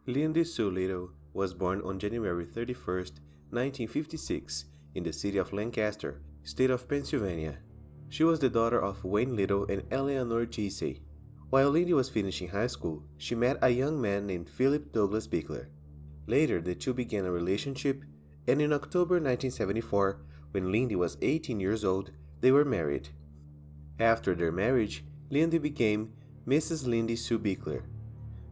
Lindy Sue Beaker was born on January 31st, 1956, in the city of Lancaster, state of Pennsylvania. She was the daughter of Wayne Little and Eleanor Jessie. While Lindy was finishing high school, she met a young man named Philip Douglas Beaker. Later, the two began a relationship, and in October 1974, when Lindy was 18 years old, they were married. After their marriage, Lindy became Mrs. Lindy Sue Beaker.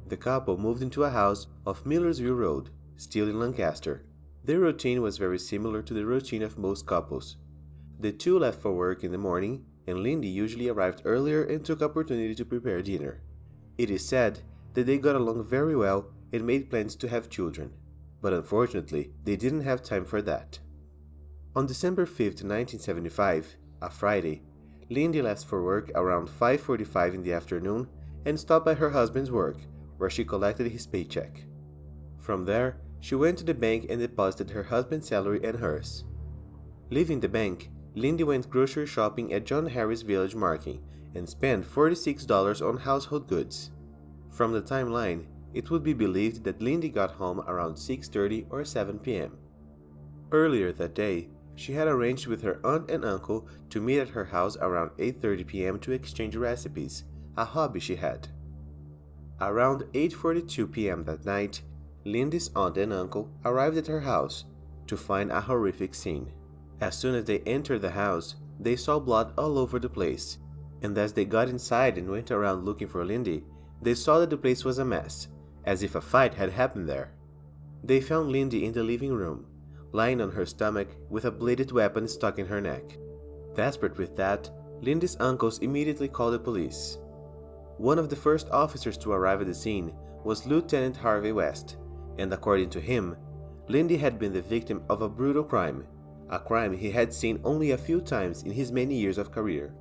The couple moved into a house off Millersville Road, still in Lancaster. Their routine was very similar to the routine of most couples. The two left for work in the morning, and Lindy usually arrived earlier and took opportunity to prepare dinner. It is said that they got along very well and made plans to have children, but unfortunately, they didn't have time for that. On December 5th, 1975, a Friday, Lindy left for work around 5:45 in the afternoon and stopped by her husband's work, where she collected his paycheck. From there, she went to the bank and deposited her husband's salary and hers. Leaving the bank, Lindy went grocery shopping at John Harris Village Market and spent $46 on household goods. From the timeline, it would be believed that Lindy got home around 6:30 or 7 p.m. Earlier that day, she had arranged with her aunt and uncle to meet at her house around 8:30 p.m. to exchange recipes, a hobby she had. Around 8:42 p.m. that night, Lindy's aunt and uncle arrived at her house to find a horrific scene. As soon as they entered the house, they saw blood all over the place, and as they got inside and went around looking for Lindy, they saw that the place was a mess, as if a fight had happened there. They found Lindy in the living room, lying on her stomach with a bladed weapon stuck in her neck. Desperate with that, Lindy's uncles immediately called the police. One of the first officers to arrive at the scene was Lieutenant Harvey West, and according to him, Lindy had been the victim of a brutal crime, a crime he had seen only a few times in his many years of career.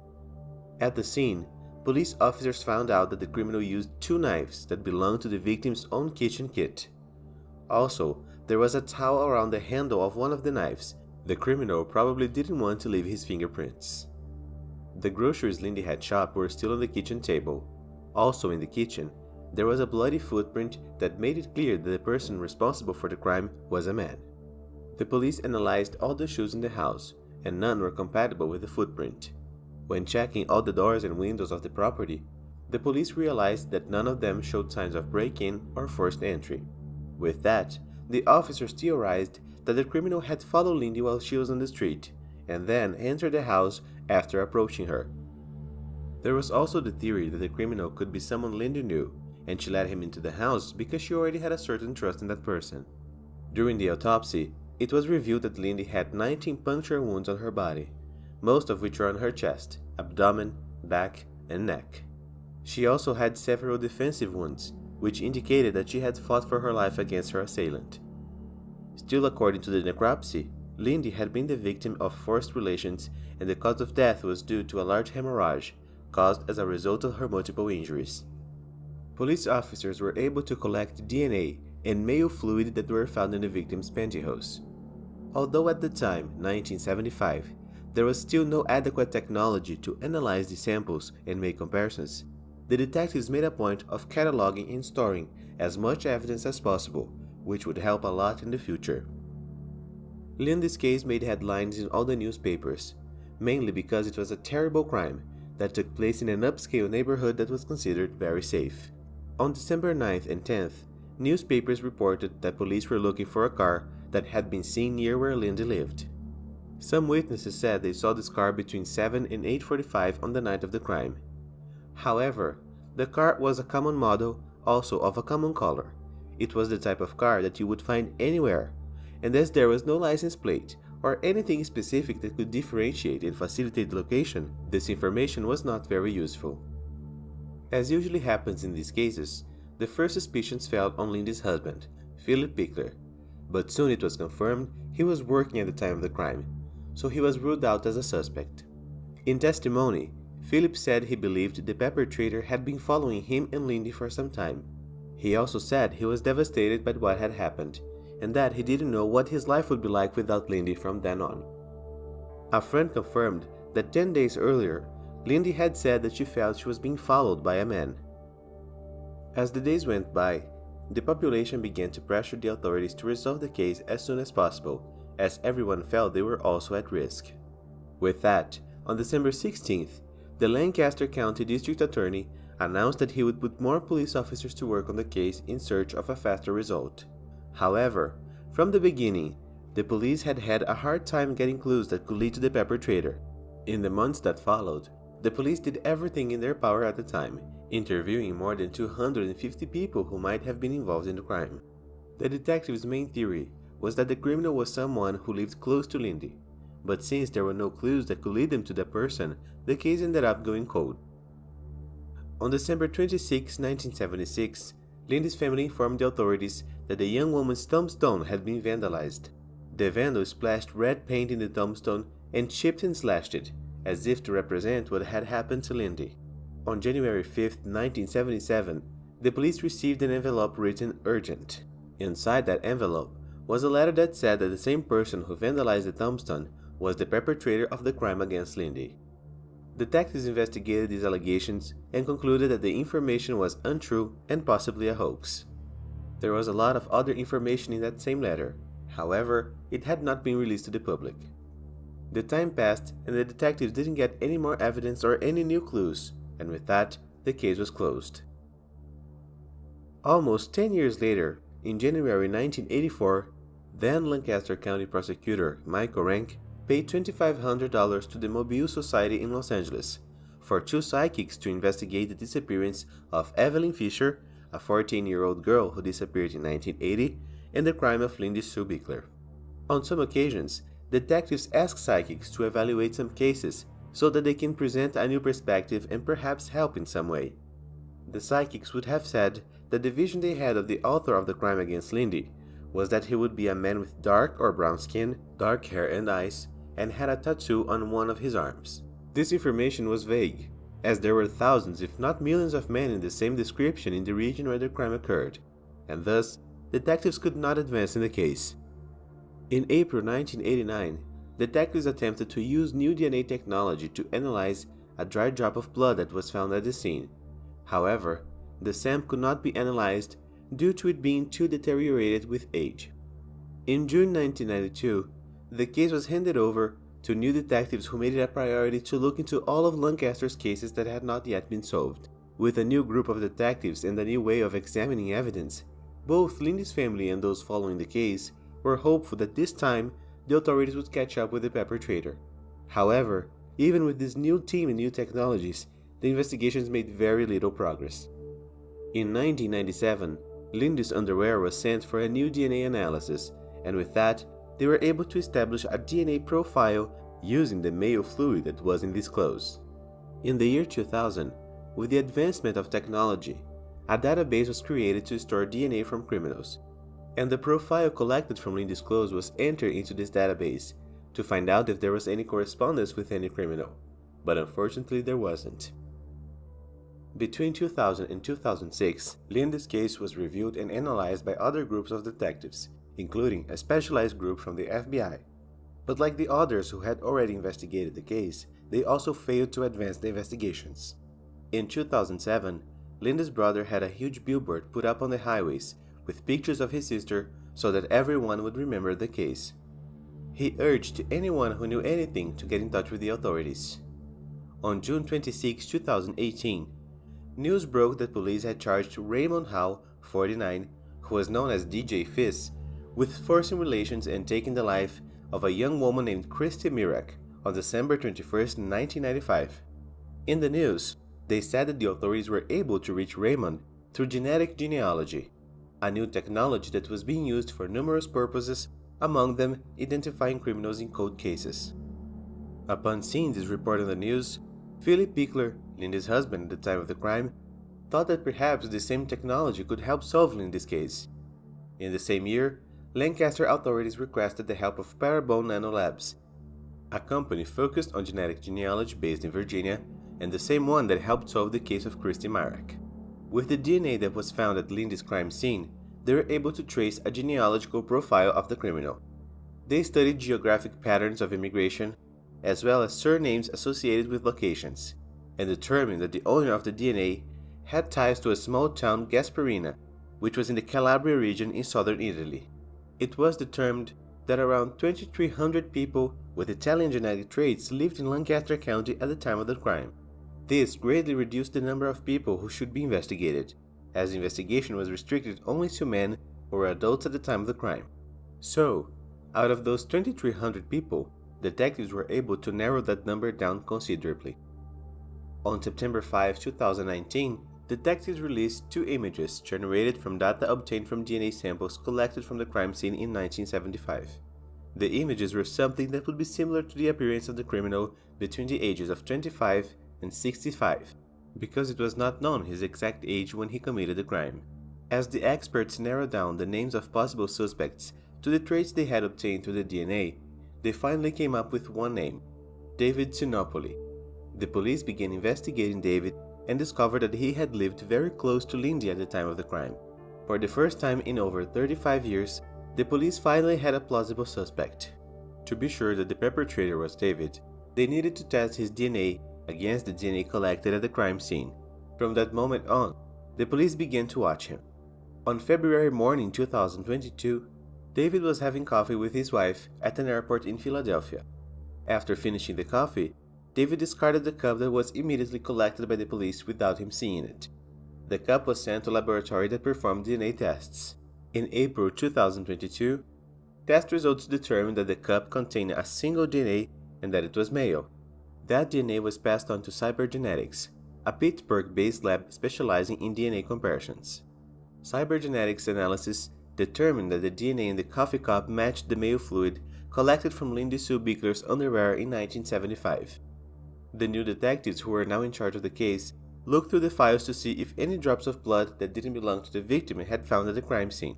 At the scene, police officers found out that the criminal used two knives that belonged to the victim's own kitchen kit. Also, there was a towel around the handle of one of the knives. The criminal probably didn't want to leave his fingerprints. The groceries Lindy had shopped were still on the kitchen table. Also in the kitchen, there was a bloody footprint that made it clear that the person responsible for the crime was a man. The police analyzed all the shoes in the house, and none were compatible with the footprint. When checking all the doors and windows of the property, the police realized that none of them showed signs of break-in or forced entry. With that, the officers theorized that the criminal had followed Lindy while she was on the street, and then entered the house after approaching her. There was also the theory that the criminal could be someone Lindy knew, and she let him into the house because she already had a certain trust in that person. During the autopsy, it was revealed that Lindy had 19 puncture wounds on her body, most of which were on her chest, abdomen, back, and neck. She also had several defensive wounds, which indicated that she had fought for her life against her assailant. Still according to the necropsy, Lindy had been the victim of forced relations, and the cause of death was due to a large hemorrhage caused as a result of her multiple injuries. Police officers were able to collect DNA and male fluid that were found in the victim's pantyhose. Although at the time, 1975, there was still no adequate technology to analyze the samples and make comparisons, the detectives made a point of cataloging and storing as much evidence as possible, which would help a lot in the future. Lindy's case made headlines in all the newspapers, mainly because it was a terrible crime that took place in an upscale neighborhood that was considered very safe. On December 9th and 10th, newspapers reported that police were looking for a car that had been seen near where Lindy lived. Some witnesses said they saw this car between 7 and 8:45 on the night of the crime. However, the car was a common model, also of a common color. It was the type of car that you would find anywhere, and as there was no license plate or anything specific that could differentiate and facilitate the location, this information was not very useful. As usually happens in these cases, the first suspicions fell on Lindy's husband, Philip Beaker, but soon it was confirmed he was working at the time of the crime, so he was ruled out as a suspect. In testimony, Philip said he believed the perpetrator had been following him and Lindy for some time. He also said he was devastated by what had happened, and that he didn't know what his life would be like without Lindy from then on. A friend confirmed that 10 days earlier, Lindy had said that she felt she was being followed by a man. As the days went by, the population began to pressure the authorities to resolve the case as soon as possible, as everyone felt they were also at risk. With that, on December 16th, the Lancaster County District Attorney announced that he would put more police officers to work on the case in search of a faster result. However, from the beginning, the police had had a hard time getting clues that could lead to the perpetrator. In the months that followed, the police did everything in their power at the time, interviewing more than 250 people who might have been involved in the crime. The detectives' main theory was that the criminal was someone who lived close to Lindy, but since there were no clues that could lead them to that person, the case ended up going cold. On December 26, 1976, Lindy's family informed the authorities that the young woman's tombstone had been vandalized. The vandal splashed red paint in the tombstone and chipped and slashed it, as if to represent what had happened to Lindy. On January 5, 1977, the police received an envelope written "Urgent." Inside that envelope was a letter that said that the same person who vandalized the tombstone was the perpetrator of the crime against Lindy. Detectives investigated these allegations and concluded that the information was untrue and possibly a hoax. There was a lot of other information in that same letter. However, it had not been released to the public. The time passed and the detectives didn't get any more evidence or any new clues, and with that, the case was closed. Almost 10 years later, in January 1984, then Lancaster County Prosecutor Michael Rank paid $2,500 to the Mobile Society in Los Angeles for two psychics to investigate the disappearance of Evelyn Fisher, a 14-year-old girl who disappeared in 1980, and the crime of Lindy Sue Beaker. On some occasions, detectives ask psychics to evaluate some cases so that they can present a new perspective and perhaps help in some way. The psychics would have said that the vision they had of the author of the crime against Lindy was that he would be a man with dark or brown skin, dark hair and eyes, and had a tattoo on one of his arms. This information was vague, as there were thousands if not millions of men in the same description in the region where the crime occurred, and thus, detectives could not advance in the case. In April 1989, detectives attempted to use new DNA technology to analyze a dry drop of blood that was found at the scene. However, the sample could not be analyzed due to it being too deteriorated with age. In June 1992, the case was handed over to new detectives who made it a priority to look into all of Lancaster's cases that had not yet been solved. With a new group of detectives and a new way of examining evidence, both Lindy's family and those following the case were hopeful that this time the authorities would catch up with the perpetrator. However, even with this new team and new technologies, the investigations made very little progress. In 1997, Lindy's underwear was sent for a new DNA analysis, and with that, they were able to establish a DNA profile using the male fluid that was in these clothes. In the year 2000, with the advancement of technology, a database was created to store DNA from criminals, and the profile collected from Lindy's clothes was entered into this database to find out if there was any correspondence with any criminal, but unfortunately there wasn't. Between 2000 and 2006, Lindy's case was reviewed and analyzed by other groups of detectives, including a specialized group from the FBI. But like the others who had already investigated the case, they also failed to advance the investigations. In 2007, Lindy's brother had a huge billboard put up on the highways with pictures of his sister so that everyone would remember the case. He urged anyone who knew anything to get in touch with the authorities. On June 26, 2018, news broke that police had charged Raymond Howe, 49, who was known as DJ Fizz, with forcing relations and taking the life of a young woman named Christy Mirak on December 21, 1995. In the news, they said that the authorities were able to reach Raymond through genetic genealogy, a new technology that was being used for numerous purposes, among them identifying criminals in cold cases. Upon seeing this report on the news, Philip Pickler, Lindy's husband at the time of the crime, thought that perhaps the same technology could help solve Lindy's case. In the same year, Lancaster authorities requested the help of Parabone Nanolabs, a company focused on genetic genealogy based in Virginia, and the same one that helped solve the case of Christy Mirak. With the DNA that was found at Lindy's crime scene, they were able to trace a genealogical profile of the criminal. They studied geographic patterns of immigration, as well as surnames associated with locations, and determined that the owner of the DNA had ties to a small town, Gasparina, which was in the Calabria region in southern Italy. It was determined that around 2,300 people with Italian genetic traits lived in Lancaster County at the time of the crime. This greatly reduced the number of people who should be investigated, as the investigation was restricted only to men who were adults at the time of the crime. So, out of those 2,300 people, detectives were able to narrow that number down considerably. On September 5, 2019, detectives released 2 images generated from data obtained from DNA samples collected from the crime scene in 1975. The images were something that would be similar to the appearance of the criminal between the ages of 25 and 65, because it was not known his exact age when he committed the crime. As the experts narrowed down the names of possible suspects to the traits they had obtained through the DNA, they finally came up with one name: David Sinopoli. The police began investigating David and discovered that he had lived very close to Lindy at the time of the crime. For the first time in over 35 years, the police finally had a plausible suspect. To be sure that the perpetrator was David, they needed to test his DNA against the DNA collected at the crime scene. From that moment on, the police began to watch him. On February morning 2022, David was having coffee with his wife at an airport in Philadelphia. After finishing the coffee, David discarded the cup that was immediately collected by the police without him seeing it. The cup was sent to a laboratory that performed DNA tests. In April 2022, test results determined that the cup contained a single DNA and that it was male. That DNA was passed on to Cybergenetics, a Pittsburgh-based lab specializing in DNA comparisons. Cybergenetics analysis determined that the DNA in the coffee cup matched the male fluid collected from Lindy Sue Beaker's underwear in 1975. The new detectives who were now in charge of the case looked through the files to see if any drops of blood that didn't belong to the victim had found at the crime scene.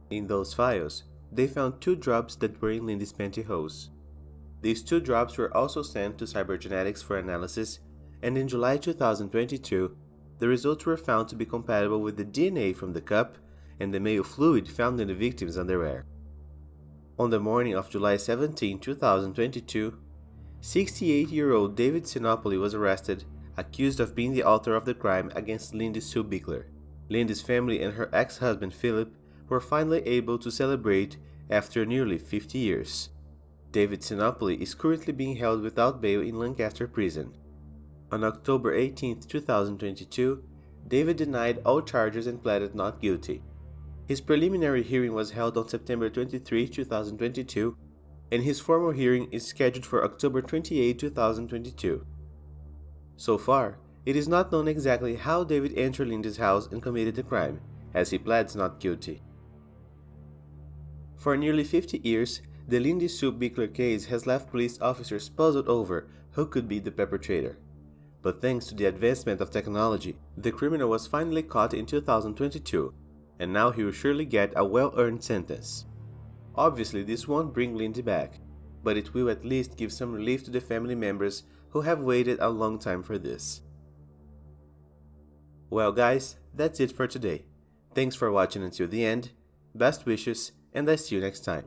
In those files, they found 2 drops that were in Lindy's pantyhose. These 2 drops were also sent to Cybergenetics for analysis, and in July 2022, the results were found to be compatible with the DNA from the cup and the male fluid found in the victim's underwear. On the morning of July 17, 2022, 68-year-old David Sinopoli was arrested, accused of being the author of the crime against Lindy Sue Beaker. Lindy's family and her ex-husband Philip were finally able to celebrate after nearly 50 years. David Sinopoli is currently being held without bail in Lancaster Prison. On October 18, 2022, David denied all charges and pleaded not guilty. His preliminary hearing was held on September 23, 2022, and his formal hearing is scheduled for October 28, 2022. So far, it is not known exactly how David entered Lindy's house and committed the crime, as he pleads not guilty. For nearly 50 years, the Lindy Sue Beaker case has left police officers puzzled over who could be the perpetrator. But thanks to the advancement of technology, the criminal was finally caught in 2022, and now he will surely get a well-earned sentence. Obviously, this won't bring Lindy back, but it will at least give some relief to the family members who have waited a long time for this. Well guys, that's it for today. Thanks for watching until the end, best wishes, and I see you next time.